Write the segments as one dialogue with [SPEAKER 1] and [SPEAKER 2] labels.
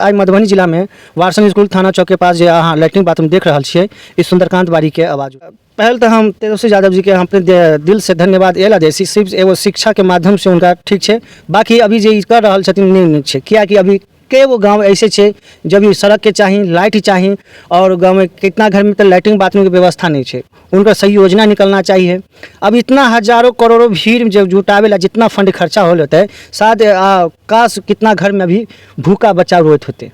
[SPEAKER 1] आज मधुबनी जिला में वारसन स्कूल थाना चौक के पास जे अहाँ लैट्रिन बाथरूम देख रहा छे इस सुंदरकांत बाड़ी के आवाज पहल तो हम तेजस्वी यादव जी के हम अपने दिल से धन्यवाद एला दे सिर्फ एगो शिक्षा के माध्यम से उनका ठीक है। बाकी अभी जे कर रहा छथिन नहीं है, क्या कि अभी कई वो गांव ऐसे छे जब भी सड़क के चाहिए, लाइट चाहिए, और गांव में कितना घर में तो लैट्रिन बाथरूम की व्यवस्था नहीं है। उनका सही योजना निकलना चाहिए। अब इतना हजारों करोड़ों भीड़ जब जुटावेला जितना फंड खर्चा हो लेता है, शायद काश कितना घर में अभी भूखा बच्चा रोत होते।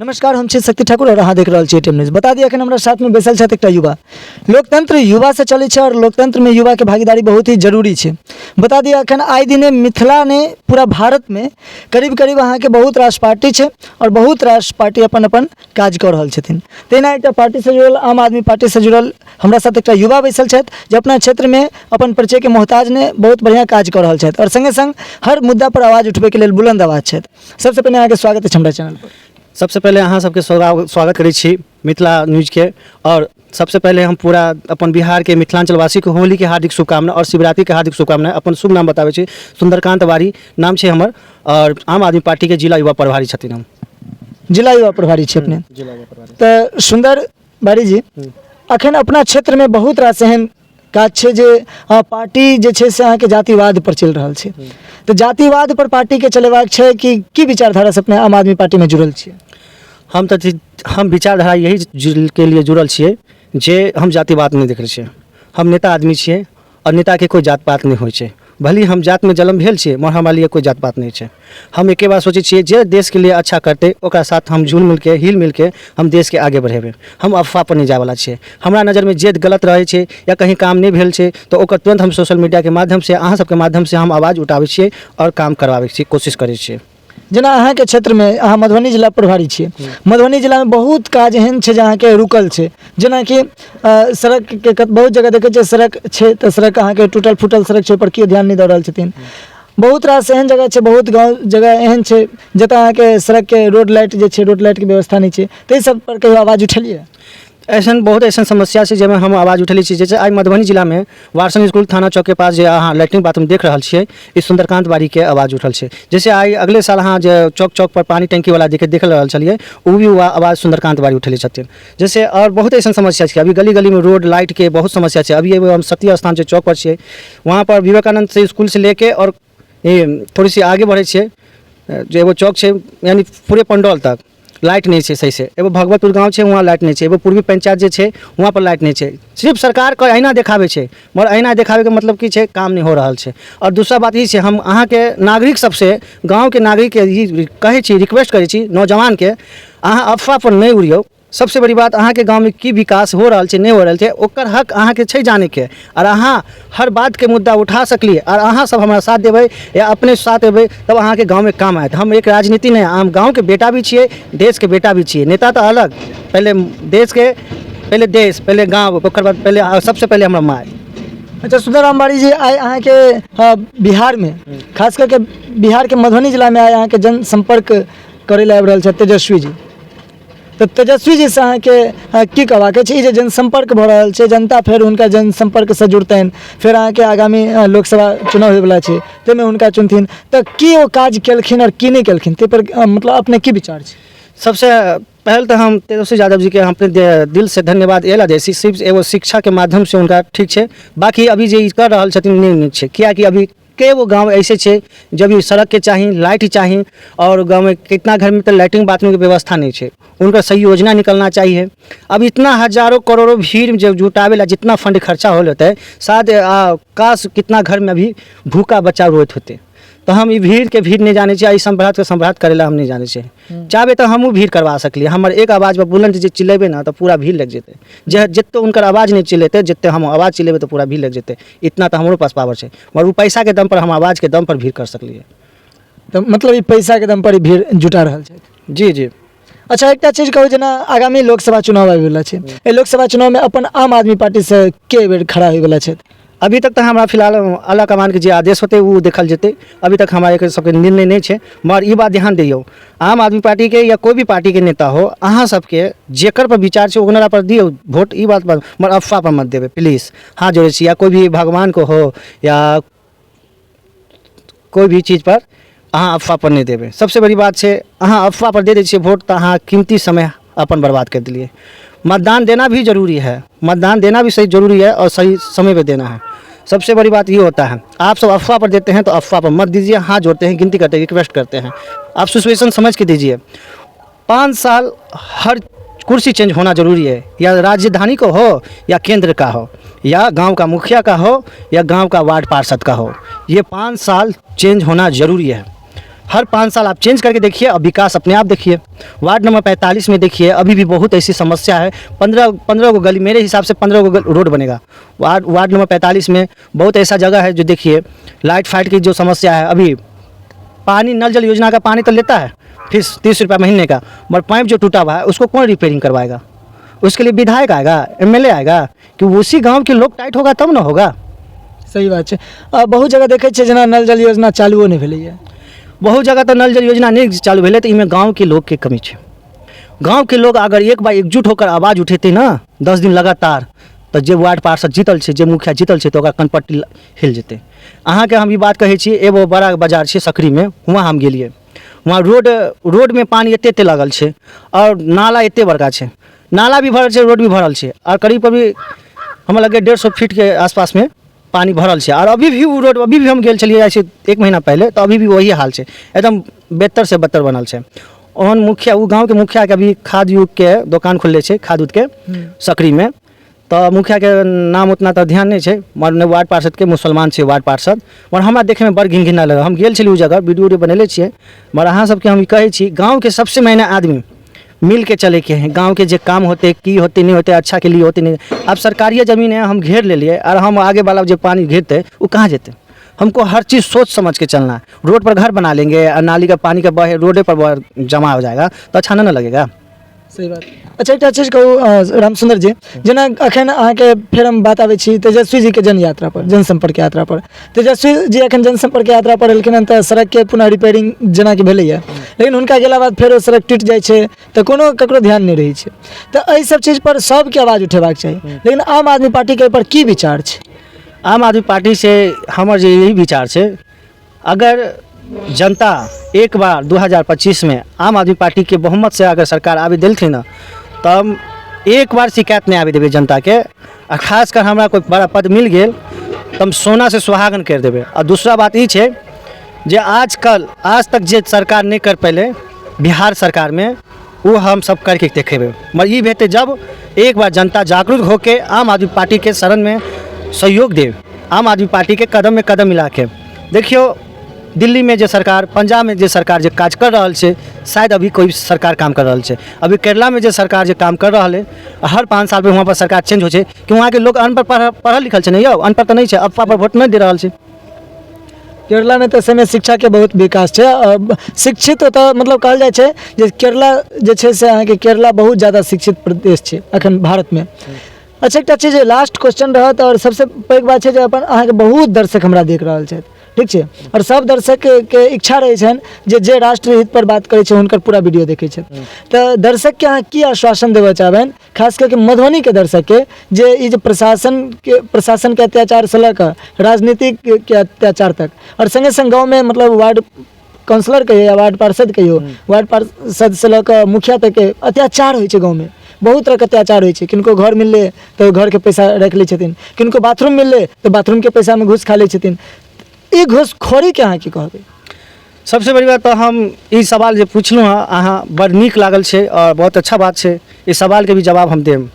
[SPEAKER 2] नमस्कार, हम छी शक्ति ठाकुर और अहाँ देख रहा छी टेम न्यूज। बता दिया कि हमारा साथ में बैसल छथि एकटा युवा। लोकतंत्र युवा से चले छे और लोकतंत्र में युवा के भागीदारी बहुत ही जरूरी छे। बता दिया अखन आइ दिने मिथिला ने पूरा भारत में करीब करीब अहाँ के बहुत रास पार्टी छे और बहुत रास पार्टी अपन अपन काज कर रहल छथिन। तेना एकटा पार्टी से जुड़ल आम आदमी पार्टी से जुड़ल हमरा साथ एकटा युवा बैसल छथि जे अपना क्षेत्र में अपन परिचय के मोहताज ने बहुत बढ़िया काज कर रहल छथि और संगे संग हर मुद्दा पर आवाज उठबे के लेल बुलंद आवाज छथि। सबसे पहले अहाँ के स्वागत है हमरा चैनल पर।
[SPEAKER 1] सबसे पहले अहाँ सबके स्वागत करै छी मिथिला न्यूज के। और सबसे पहले हम पूरा अपन बिहार के मिथिलांचलवासी को होली के हार्दिक शुभकामना और शिवरात्रि के हार्दिक शुभकामना। अपन शुभ नाम बताबै छी, सुंदरकांत बाड़ी नाम छे हमर, और आम आदमी पार्टी के जिला युवा प्रभारी छथिन। हम
[SPEAKER 2] जिला युवा प्रभारी छे अपने
[SPEAKER 1] जिला युवा प्रभारी।
[SPEAKER 2] तो सुंदर बाड़ी जी, अखन अपना क्षेत्र में बहुत रास एहन काज छे जे पार्टी जे छे से अहाँ के जातिवाद पर चल रहल छे। तो जातिवाद पर पार्टी के चलेबाक छे कि की विचारधारा से अपने आम आदमी पार्टी में जुड़ल छियै?
[SPEAKER 1] हम विचारधारा यही के लिए जुड़ल छियै जे हम जातिवाद नहीं देख छियै। हम नेता आदमी छियै और नेता के कोई जात पात नहीं होइ छै। भले हम जात में जन्म भेल छियै, मगर हमारे लिए कोई जात पात नहीं है। हम एके बार सोचे छियै जे देश के लिए अच्छा करते ओकरा साथ हम जुल मिल के हिल मिल के हम देश के आगे बढ़ेबे। हम अफवाह पर नहीं जाए वाला छियै। हमरा नज़र में जे गलत रहे छे या कहीं काम नहीं भेल छे तो ओकर तुरंत हम सोशल मीडिया के माध्यम से अहाँ सबके माध्यम से हम आवाज़ उठाबै छियै और काम करवाबै छियै, कोशिश करै छियै।
[SPEAKER 2] जेना अहाँ के क्षेत्र में अहाँ मधुबनी जिला प्रभारी छियै। मधुबनी जिला में बहुत काज एहन छे जहाँ के रुकल छे, जेना कि सड़क के बहुत जगह देखे छे सड़क छे तो सड़क अहाँ के टूटल फूटल सड़क छे पर केओ ध्यान नहीं दे रहल छथिन। बहुत रास एहन जगह छे, बहुत गाँव जगह एहन छे जतऽ अहाँ के सड़क के रोड लाइट जे छे, रोड लाइट के व्यवस्था नहीं छे। तो सब पर कहियो आवाज उठेलिए?
[SPEAKER 1] ऐसा बहुत ऐसा समस्या है जैसे हम आवाज़ उठेली छी। जैसे आज मधुबनी जिला में वारसन स्कूल थाना चौक के पास जे अहाँ लैट्रिन बाथरूम देख रहा छे इस सुंदरकांत बाड़ी के आवाज़ उठल छे। जैसे आज अगले साल अहाँ जो चौक चौक पर पानी टंकी वाला देख रहा छलिए, वो भी आवाज़ सुंदरकांत बाड़ी उठेले छथिन। जैसे और बहुत ऐसा समस्या है। अभी गली गली में रोड लाइट के बहुत समस्या है। अभी हम सत्य स्थान जो चौक पर छे वहाँ पर विवेकानंद से स्कूल से लेके और थोड़ी सी आगे बढ़े छे जो एगो चौक है यानी पूरे पंडौल तक लाइट नहीं है सही से। एगो भगवतपुर गाँव है वहाँ लाइट नहीं है। एगो पूर्वी पंचायत जो है वहाँ पर लाइट नहीं है। सिर्फ सरकार का अहिना देखावे है, मगर अहिना देखावे के मतलब की है काम नहीं हो रहा है। और दूसरा बात ये हम अहाँ के नागरिक सबसे गाँव के नागरिक के कहे छी, रिक्वेस्ट करे छी नौजवान के अहाँ अफवाह पर नहीं उड़ियो। सबसे बड़ी बात अहाँ के गाँव में की विकास हो रहा है नहीं हो रहा है ओकर हक अहाँ के छै जाने के। और अहाँ हर बात के मुद्दा उठा सकलिए और अहाँ सब हमारा साथ देवे या अपने साथ देवे तब अहाँ के गाँव में काम आयत। हम एक राजनीति नहीं, हम गाँव के बेटा भी छिए, देश के बेटा भी छिए। नेता तो अलग, पहले देश के पहले गाँव, ओकर बाद पहले सबसे पहले हमारा माय।
[SPEAKER 2] अच्छा सुंदरराम बाड़ी जी, आए अहाँ के बिहार में खास करके बिहार के मधुबनी जिला में आए अहाँ के जनसंपर्क करे ला आबि रहल छथि तेजस्वी जी। तो तेजस्वी जी से अहाँ के की कहबाक छै जे जनसंपर्क भ रहल छै, जनता फिर उनका जनसंपर्क से जुड़तनि, फिर अहाँ के आगामी लोकसभा चुनाव होय वाला छै ताहिमे हुनका चुनथिन, तो की वो काज केलखिन और की नहीं केलखिन ते पर मतलब अपने की विचार छै? सबसे
[SPEAKER 1] पहल तो हम तेजस्वी यादव जी के हम अपने दिल से धन्यवाद एला दे सिर्फ एगो शिक्षा के माध्यम से उनका ठीक है। बाकी अभी जे कर रहा छथिन नहीं है, क्या कि अभी कई वो गांव ऐसे छे जब भी सड़क के चाहिए, लाइट चाहिए, और गांव में कितना घर में तो लैट्रिन बाथरूम की व्यवस्था नहीं है। उनका सही योजना निकलना चाहिए। अब इतना हजारों करोड़ों भीड़ जब जुटावेला जितना फंड खर्चा हो लेता है, शायद काश कितना घर में अभी भूखा बच्चा रोत होते। तो हम ये भीड़ के भीड़ नहीं जाने चाहिए, संभ्रात के संभ्रात करेला हम नहीं जाने चाहिए। चाहे तो हमू भीड़ करवा सकलिए। हमारे एक आवाज़ पर बुलंद जे चिल्लेबे ना तो पूरा भीड़ लग जेते। जितने उनकर आवाज़ नहीं चिल्लेते, जितने हम आवाज़ चिल्लेबे तो पूरा भीड़ लग जेते। इतना तो हमारे पास पावर है, मगर वो पैसा के दम पर हम आवाज़ के दम पर भीड़ कर सकलिए।
[SPEAKER 2] तो मतलब ये पैसा के दम पर भीड़ जुटा रहा है?
[SPEAKER 1] जी जी।
[SPEAKER 2] अच्छा एक चीज कहूँ, जना आगामी लोकसभा चुनाव आबे वाला है, ए लोकसभा चुनाव में अपन आम आदमी पार्टी से के बेर खड़ा होय वाला है?
[SPEAKER 1] अभी तक तो हमारा फिलहाल आला कमान के जो आदेश होते वो देखल जेते। अभी तक हमारे सबके निर्णय नहीं है, मगर ये बात ध्यान दियो आम आदमी पार्टी के या कोई भी पार्टी के नेता हो, अहाँ सबके जेकर पर विचार है ओकरा पर दियो वोट। ये बात पर मगर अफवाह पर मत देवे प्लीज़। हाँ जोड़े छी, या कोई भी भगवान को हो या कोई भी चीज़ पर अहाँ अफवाह पर नहीं देबै। सबसे बड़ी बात है, अहाँ अफवाह पर दे दै छियै वोट तो अहाँ कीमती समय अपन बर्बाद कर दिलिए। मतदान देना भी जरूरी है, मतदान देना भी सही जरूरी है और सही समय पे देना है। सबसे बड़ी बात ये होता है, आप सब अफवाह पर देते हैं तो अफवाह पर मत दीजिए, हाथ जोड़ते हैं, गिनती करते हैं, रिक्वेस्ट करते हैं। आप सिचुएशन समझ के दीजिए। 5 साल हर कुर्सी चेंज होना जरूरी है, या राजधानी को हो या केंद्र का हो, या गांव का मुखिया का हो या गांव का वार्ड पार्षद का हो, ये 5 साल चेंज होना जरूरी है। हर 5 साल आप चेंज करके देखिए और विकास अपने आप देखिए। वार्ड नंबर 45 में देखिए, अभी भी बहुत ऐसी समस्या है। 15 को गली, मेरे हिसाब से 15 को रोड बनेगा। वार्ड नंबर 45 में बहुत ऐसा जगह है जो देखिए लाइट फाइट की जो समस्या है। अभी पानी, नल जल योजना का पानी तो लेता है फीस 30 रुपये महीने का, मगर पाइप जो टूटा हुआ है उसको कौन रिपेयरिंग करवाएगा? उसके लिए विधायक आएगा, एमएलए आएगा कि उसी गाँव के लोग टाइट होगा तब ना होगा।
[SPEAKER 2] सही बात है। बहुत जगह देखे छियै जेना नल जल योजना चालुओ नहीं भेलैए।
[SPEAKER 1] बहुत जगह तो नल जल योजना नहीं चालू भेलै, तो इनमें गांव के लोग के कमी है। गांव के लोग अगर एक बार एकजुट होकर आवाज़ उठेते ना 10 दिन लगातार, तो जे वार्ड पार्षद जीतल छै, जे मुखिया जीतल छै, तो ओकरा कनपट्टी हिल जेतै। अहाँके हम ई बात कहै छी, एगो बड़ा बाजार छै सकरी में, वहाँ हम गेलिए। वहाँ रोड में पानी एते लागल छै और नाला एते बड़का छै, नाला भी भरल छै, रोड भी भरल छै, और करीब अभी हमरा लगे 150 फीट के आसपास में पानी भरल छै। और अभी भी वो रोड, अभी भी हम गेल छलिए ऐसे 1 महीना पहले, तो अभी भी वही हाल छै, एकदम बेहतर से बदतर बनल छै। ओहन मुखिया, वो गांव के मुखिया के अभी खाद युग के दुकान खुलले छै, खाद उद के सकरी में, तो मुखिया के नाम उतना तो ध्यान नहीं है, मगर वार्ड पार्षद के मुसलमान छै वार्ड पार्षद। और हमरा देखे में बड़ घिनघिना लगे। हम गेल छलिए उस जगह, वीडियो बनेले छिए। मगर अहाँ सबके हम कहै छी, गाँव के सबसे मेहनत आदमी मिल के चले के हैं। गांव के जो काम होते की होते नहीं होते, अच्छा के लिए होते नहीं। अब सरकारी ज़मीन है, हम घेर ले लिए, और हम आगे वाला जो पानी घेरते वो कहाँ जेते? हमको हर चीज़ सोच समझ के चलना है। रोड पर घर बना लेंगे और नाली का पानी का बहे रोडे पर जमा हो जाएगा तो अच्छा ना लगेगा।
[SPEAKER 2] सही बात। अच्छा, एक चीज कहूँ रामसुंदर जी, जेना अखन अहाँके फेर हम बात आबै छी तेजस्वी जी के जन यात्रा पर, जनसंपर्क यात्रा पर। तेजस्वी जी अखन जनसंपर्क यात्रा पर एलखिन हन, तऽ सड़क के पुनः रिपेयरिंग जेना कि भेलैए, लेकिन हुनका गेला बाद फेर ओ सड़क टूटि जाइ छै तऽ कोनो ककरो ध्यान नहीं रहै छै। तऽ एहि सब चीज पर सबके आवाज उठेबाक चाही, लेकिन आम आदमी पार्टी के पर की विचार छै?
[SPEAKER 1] आम आदमी पार्टी से हमर जे यही विचार है, अगर जनता एक बार 2025 में आम आदमी पार्टी के बहुमत से अगर सरकार आबे दिलथिन ना, तो हम एक बार शिकायत नहीं आबे देवे जनता के। और खासकर हमरा कोई बड़ा पद मिल गया तो हम सोना से सुहागन कर देवे। और दूसरा बात ये है, जे आज तक जे सरकार नहीं कर पहले बिहार सरकार में, वो हम सब करके देखेबे। मगर ये बेहतर जब एक बार जनता जागरूक होकर आम आदमी पार्टी के शरण में सहयोग दे, आम आदमी पार्टी के कदम में कदम मिला के। देखियो दिल्ली में जो सरकार, पंजाब में जो सरकार जो काज कर रहा है, शायद अभी कोई सरकार काम कर रहा है। अभी केरला में जो सरकार जो काम कर रहा है, हर 5 साल पे वहाँ पर सरकार चेंज हो जाए, कि वहाँ के लोग अनपढ़ पढ़ल लिखल है नहीं, अनपढ़ तो नहीं है, अफवाह पर वोट नहीं दे रहा है।
[SPEAKER 2] केरला में तो समय शिक्षा के बहुत विकास है, शिक्षित तो मतलब कहल जाए छै जे केरला जे छै से अहाँके केरला बहुत ज़्यादा शिक्षित प्रदेश छै अखन भारत में। अच्छा, एक चीज लास्ट क्वेश्चन रहत, और सबसे पैघ बात है जे अपन अहाँके बहुत दर्शक हमरा देख रहल छथि, ठीक छै, और सब दर्शक के इच्छा रहे छन जे राष्ट्र हित पर बात करे छै हुनकर पूरा वीडियो देखे छथि। तो दर्शक के अहाँ की आश्वासन देबऽ चाहबनि, खास करके मधुबनी के दर्शक के, जे ई जे प्रशासन के अत्याचार से लऽ राजनीतिक के अत्याचार तक, और संगे संग गाँव में मतलब वार्ड काउंसलर कहियो या वार्ड पार्षद कहियो, वार्ड पार्षद से लऽ मुखिया तक के अत्याचार होइ छै गाँव में, बहुत तरह के अत्याचार होइ छै। किनको घर मिलले तो घर के पैसा रख लै छथिन, किनको बाथरूम मिलले तो बाथरूम के पैसा में घूस खा लै छथिन। ई घूसखोरी के अहाँ की कहबै?
[SPEAKER 1] सबसे बड़ी बात, तो हम ई सवाल जो पूछलूँ हाँ, अहाँ बड़ नीक लागल छै और बहुत अच्छा बात छै। इस सवाल के भी जवाब हम देम।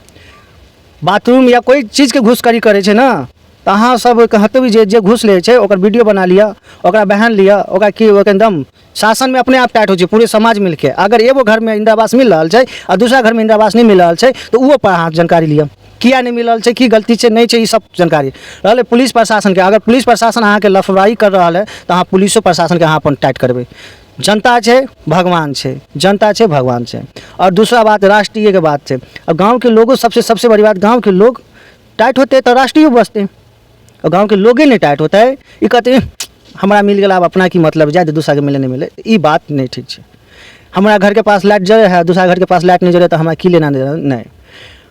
[SPEAKER 1] बाथरूम या कोई चीज़ के घूसखोरी करे छै ना, तो अहाँ सब कहते भी जे घूस ले छै ओकर वीडियो बना लिया, ओकरा बहन लिया, ओकरा की एकदम शासन में अपने आप टाइट हो जाए, पूरे समाज मिलके। अगर एगो घर में इंदिरा आवास मिल रहा है और दूसरा घर में इंदिरा आवास नहीं मिल रहा है, तो वो पर अहाँ जानकारी लिया, किया नहीं मिल रहा है, की गलती से नहीं है, सब जानकारी रहा। पुलिस प्रशासन के, अगर पुलिस प्रशासन अहाँ के लापरवाही कर रहा है, तो अहाँ पुलिसो प्रशासन के अहाँ अपन टाइट करबे। जनता है भगवान है, जनता है भगवान है। और दूसरा बात राष्ट्रीय के बात है। और गाँव के लोगों सबसे बड़ी बात, गाँव के लोग टाइट होते तो राष्ट्रीय बसते, और गाँव के लोगे नहीं टाइट होता है। ये कहते हैं हमारा मिल गया, अब अपना की मतलब जाए, दूसरा के मिले नहीं मिले, ये बात नहीं ठीक है। हमारा घर के पास लाइट जले है, दूसरा घर के पास लाइट नहीं जले तो हमारा की लेना देना नहीं।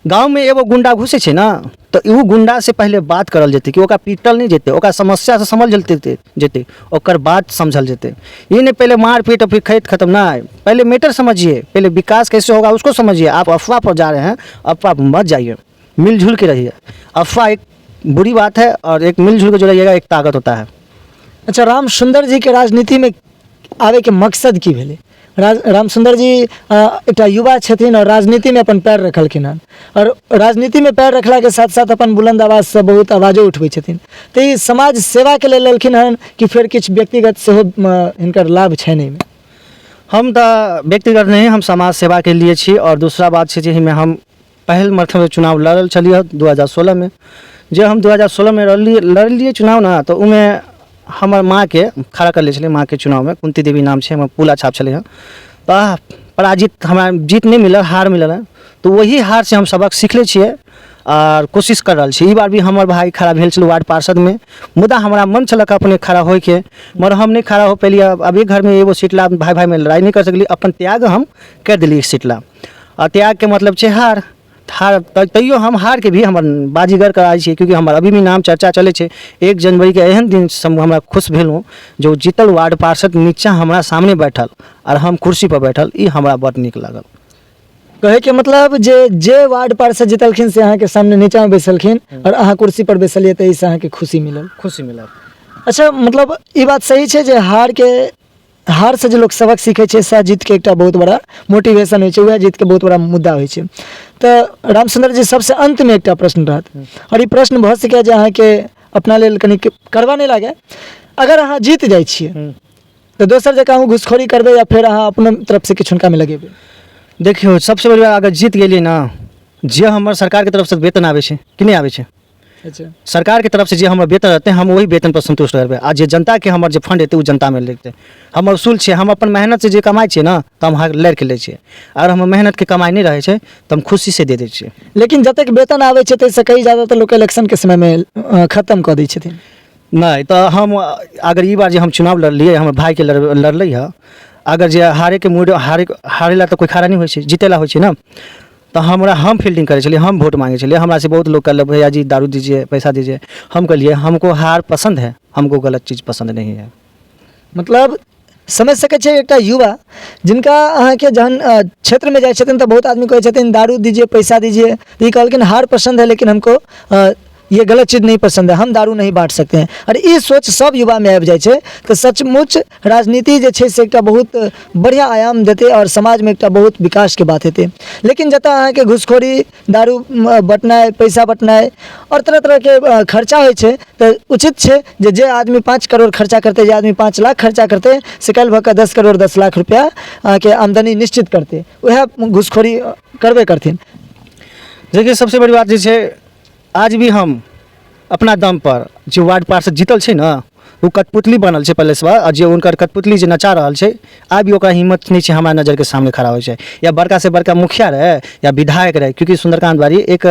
[SPEAKER 1] गांव में एगो गुंडा घुसे छै ना, तो उ गुंडा से पहले बात करल जेतै कि ओकरा पीटल नहीं जेतै, ओकरा समस्या से समझ जेतै, ओकर बात समझल जेतै। ये नहीं पहले मार पीट और फिर खेत खत्म ना है, पहले मैटर समझिए, पहले विकास कैसे होगा उसको समझिए। आप अफवाह पर जा रहे हैं, अफवाह पर मत जाइए, मिलजुल के रहिए। अफवाह एक बुरी बात है और एक मिलजुल के जो रहिएगा एक ताकत होता है।
[SPEAKER 2] अच्छा, राम सुंदर जी के राजनीति में आवे के मकसद की भेलै? राम सुंदर जी एक युवा छथिन और राजनीति में अपन पैर रखलखिन हन, और राजनीति में पैर रखला के साथ साथ अपन बुलंद आवाज से बहुत आवाजो उठबै छथिन। तो ई समाज सेवा के लेल लेलखिन हन कि फिर किछु व्यक्तिगत सेहो हिनकर लाभ छै नहीं में?
[SPEAKER 1] हम तो व्यक्तिगत नहीं, हम समाज सेवा के लिए छी। और दूसरा बात छै जे हम पहल मरतबा चुनाव लड़ल छलिए 2016 में। जे हम 2016 में लड़लिए चुनाव ना, तो उमें हमर माँ के खड़ा कर ले छलिए, माँ के चुनाव में कुंती देवी नाम छै, हमर पुला छाप छले हैं। तो पराजित, हमारा जीत नहीं मिलल, हार मिलल है। तो वही हार से हम सबक सीखले छिए और कोशिश कर रहल छी। ई बार भी हमर भाई खड़ा भेल छल वार्ड पार्षद में, मुदा हमारा मन छलक अपने खड़ा होय के, मगर हम नहीं खड़ा हो पेलिए। अब एक घर में एगो सीट ला भाई भाई में लड़ाई नहीं कर सकली, अपन त्याग हम कर दिली सीट ला। और त्याग के मतलब छै हार। तैयो हम हार के भी हमर बाजीगर कराई छी, क्योंकि हमार अभी भी नाम चर्चा चले छे। 1 जनवरी के एहन दिन हमरा खुश भेलूँ जो जीतल वार्ड पार्षद नीचा हमारा सामने बैठल और हम कुर्सी पर बैठल, ई हमरा बड़ नीक लागल।
[SPEAKER 2] कहे के मतलब जे वार्ड पार्षद जीतलखिन से अहाँ के सामने नीचा में बैसलखिन और अहाँ कुर्सी पर बैसलिए, तो इससे अहाँ के खुशी मिलल?
[SPEAKER 1] खुशी मिलल।
[SPEAKER 2] अच्छा, मतलब ई बात सही है जे हार से जो लोग सबक सीखे छे, सह जीत के एक बहुत बड़ा मोटिवेशन होय छे, वह जीत के बहुत बड़ा मुद्दा होय छे। तो रामचंद्र जी, सबसे अंत में एक प्रश्न रहत, और ये प्रश्न भऽ सके जे अहाँ के अपना लेल कनी करवा नहीं लागे। अगर अहाँ जीत जाइ छिए तो दोसर जगह अहाँ घुसखोरी करबे या फिर अहाँ अपने तरफ से किछु हुनका में लगेबे?
[SPEAKER 1] देखियो, सबसे बड़ी बात, अगर जीत गेलिए ना, जे हमर सरकार के तरफ से वेतन आवे छे कि नहीं आवे छे,
[SPEAKER 2] अच्छा,
[SPEAKER 1] सरकार के तरफ से जे हमर वेतन रहते, हम वही वेतन पर संतुष्ट रहबे। आ जे जनता के हमर जे फंड हेतै उ जनता में लगते। हमर उसूल छे, हम अपन मेहनत से जे कमाई छे ना, तो हम लड़ के लै छे। और हमर मेहनत के कमाई नहीं रहे छे तो हम खुशी से दे दै छे।
[SPEAKER 2] लेकिन जब तक वेतन आवे छे तैसे कई ज़्यादातर लोग इलेक्शन के समय में खत्म कर दै छथिन।
[SPEAKER 1] नहीं तो हम, अगर ई बार जे हम चुनाव लड़लिए, हमर भाई के लड़लै है, अगर जे हारे के मूड हारे ला तो कोई खड़ा नहीं होइ छे, जीते ला होइ छे ना, तो हम फील्डिंग करे चलिए, हम वोट मांगे चलिए। हमरा से बहुत लोग कहल, भैया जी दारू दीजिए, पैसा दीजिए। हम कहलिए हमको हार पसंद है, हमको गलत चीज़ पसंद नहीं है।
[SPEAKER 2] मतलब समझ सके छे एक युवा जिनका अहाँ के जहन क्षेत्र में जाए छथिन तो बहुत आदमी कहे छथिन दारू दीजिए, पैसा दीजिए। तो ये कहलखिन हार पसंद है, लेकिन हमको ये गलत चीज़ नहीं पसंद है, हम दारू नहीं बांट सकते हैं। और ये सोच सब युवा में आबि जाए छे, तो सचमुच राजनीति जे छे से एक बहुत बढ़िया आयाम देते और समाज में एक बहुत विकास के बात हेतै। लेकिन जतऽ अहाँ के घुसखोरी, दारू बँटनाइ, पैसा बँटनाइ और तरह तरह के खर्चा होइ छे, तो उचित छे जे आदमी 5 करोड़ खर्चा करते, जे आदमी 5 लाख खर्चा करते, से कल भऽ कऽ 10 करोड़ 10 लाख रुपया के आमदनी निश्चित करते, वह घुसखोरी करबे करथिन।
[SPEAKER 1] देखिए, सबसे बड़ी बात जे छे, आज भी हम अपना दम पर जो वार्ड पार्षद जीतल छे ना, वो कठपुतली बनल छे पहले से, और जो उनकर कठपुतली जो नचा रहल छे, आज भी ओकरा हिम्मत नहीं छे हमारा नज़र के सामने खड़ा हो जाए। या बड़का से बड़का मुखिया रहे या विधायक रहे, क्योंकि सुंदरकांत बाड़ी एक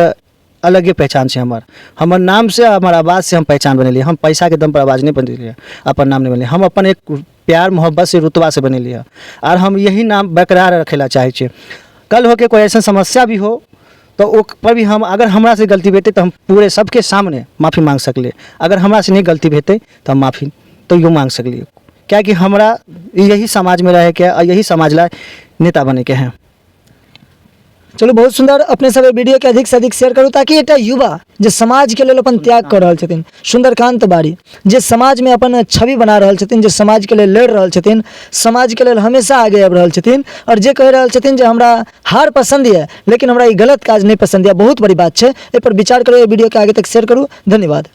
[SPEAKER 1] अलगे पहचान छे हमर नाम से, हमार आवाज़ से हम पहचान बनेलिए। हम पैसा के दम पर आवाज़ नहीं बनेलिए, अपन नाम नहीं बनेलिए। हम अपन एक प्यार मोहब्बत से, रुतबा से बनेलिए, और हम यही नाम बरकरार रखेला चाहे छे। कल होके कोई ऐसा समस्या भी हो तो वो पर भी हम, अगर हमरा से गलती भेटे तो हम पूरे सबके सामने माफ़ी मांग सकले। अगर हमरा से नहीं गलती भेटे तो हम माफ़ी तो यूँ मांग सकलिए, क्या कि हमरा यही समाज में रहे के और यही समाज ला नेता बने के हैं।
[SPEAKER 2] चलो, बहुत सुंदर। अपने सब वीडियो के अधिक से अधिक शेयर करूँ, ताकि एक युवा जो समाज के लिए अपन त्याग कर रहल छथिन, सुंदरकांत बाड़ी जे समाज में अपन छवि बना रहल छथिन, जे समाज के लिए लड़ रहल छथिन, समाज के लिए हमेशा आगे आबि रहल छथिन, और जे कह रहल छथिन जे हमरा हार पसंद है लेकिन हमरा ई गलत काज नहीं पसंद है, बहुत बड़ी बात है। एहि पर विचार करू, वीडियो के आगे तक शेयर करूँ। धन्यवाद।